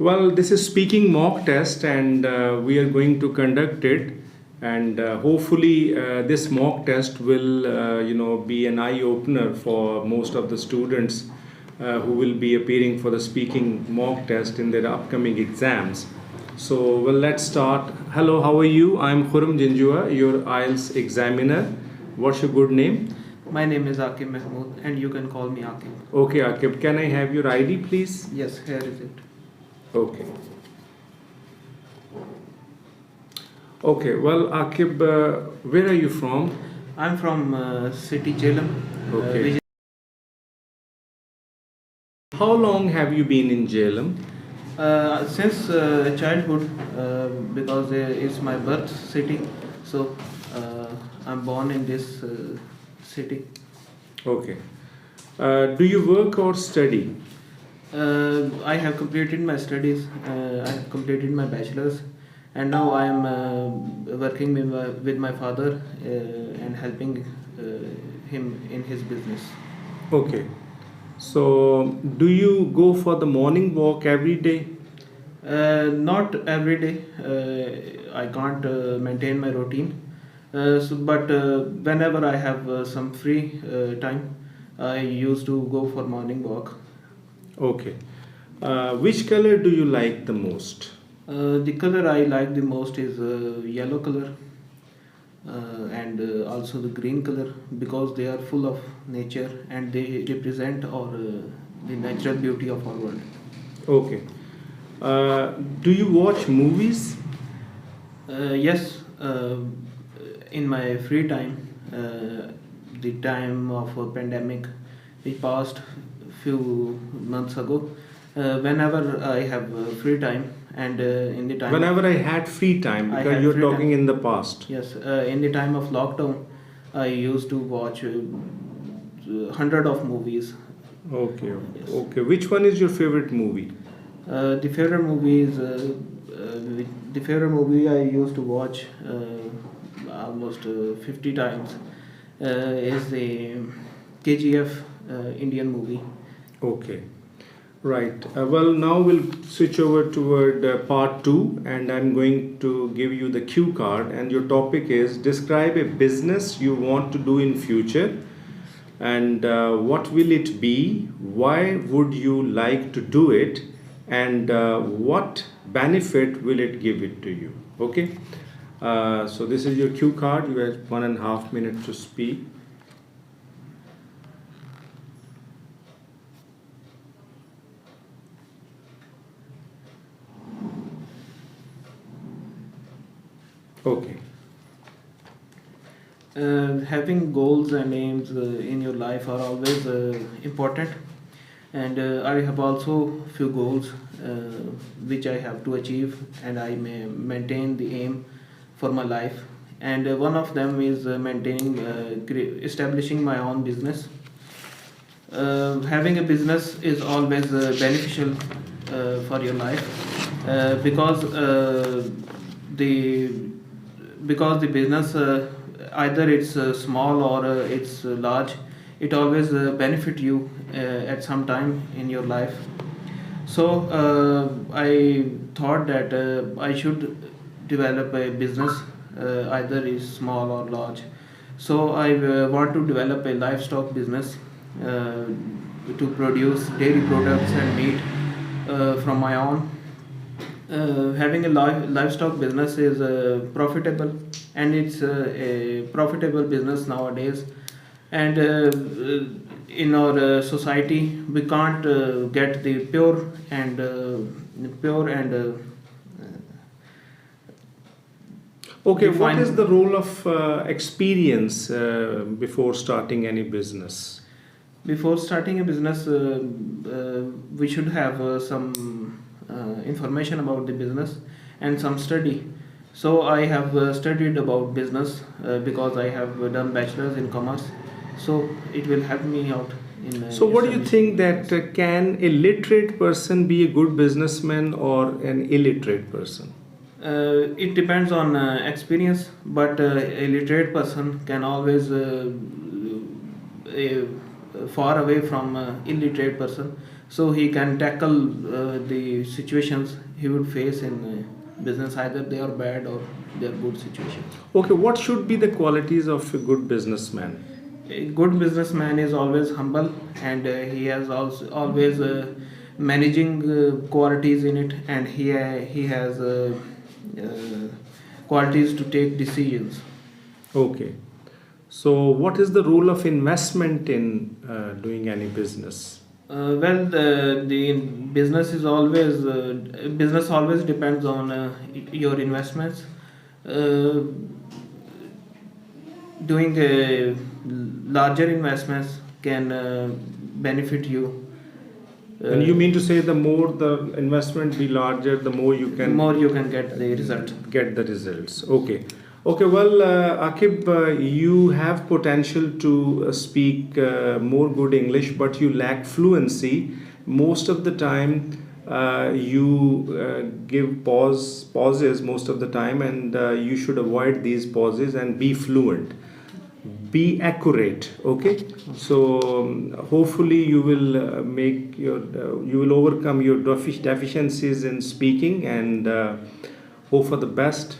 Well, this is speaking mock test, and we are going to conduct it. And hopefully, this mock test will, be an eye opener for most of the students who will be appearing for the speaking mock test in their upcoming exams. So, well, let's start. Hello, how are you? I'm Khuram Janjua, your IELTS examiner. What's your good name? My name is Akib Mahmood and you can call me Akib. Okay, Akib, can I have your ID, please? Yes, here is it. Okay. Okay, well, Akib, where are you from? I'm from city Jhelum. Okay. How long have you been in Jhelum? Since childhood, because it's my birth city, so I'm born in this city. Okay. Do you work or study? I have completed my studies. I have completed my bachelor's, and now I am working with my father and helping him in his business. Okay. So, do you go for the morning walk every day? Not every day. I can't maintain my routine. But whenever I have some free time, I used to go for morning walk. Okay. Which color do you like the most? The color I like the most is yellow color and also the green color because they are full of nature and they represent the natural beauty of our world. Okay. Do you watch movies? Yes, in my free time, the time of a pandemic, which passed few months ago, whenever I have free time and in the time Whenever I had free time, I because had you're free talking time. in the past. Yes, in the time of lockdown, I used to watch hundred of movies. Okay, Yes. okay. Which one is your favorite movie? The favorite movie is the favorite movie I used to watch almost 50 times is the KGF Indian movie. Okay, right. Well, now we'll switch over toward part two, and I'm going to give you the cue card. And your topic is describe a business you want to do in future, and what will it be? Why would you like to do it? And what benefit will it give it to you? Okay. So this is your cue card. You have 1.5 minutes to speak. Okay. Having goals and aims in your life are always important, and I have also few goals which I have to achieve, and I may maintain the aim for my life. And one of them is establishing my own business. Having a business is always beneficial for your life because the because the business either it's small or it's large, it always benefit you at some time in your life. So I thought that I should develop a business, either is small or large. So I want to develop a livestock business uh, to produce dairy products and meat from my own. Having a livestock business is profitable, and it's a profitable business nowadays. And in our society, we can't get the pure and Okay, what define. is the role of experience before starting any business? Before starting a business, we should have some information about the business and some study. So I have studied about business because I have done bachelor's in commerce. So it will help me out in So, what do you think establishing that business. can a literate person be a good businessman or an illiterate person? It depends on experience, but a literate person can always far away from illiterate person so he can tackle the situations he would face in business, either they are bad or they are good situations. Okay, what should be the qualities of a good businessman? A good businessman is always humble, and he has also always managing qualities in it, and he has uh, qualities to take decisions. Okay. So, what is the role of investment in doing any business? Well, the business always depends on your investments. Uh, Doing larger investments can benefit you. And you mean to say the more the investment be larger, the more you can more you can get the result. get the results. Okay. Okay, well, Akib, you have potential to speak more good English, but you lack fluency. Most of the time, you give pauses most of the time, and you should avoid these pauses and be fluent. Be accurate. Okay, so hopefully you will you will overcome your deficiencies in speaking and hope for the best.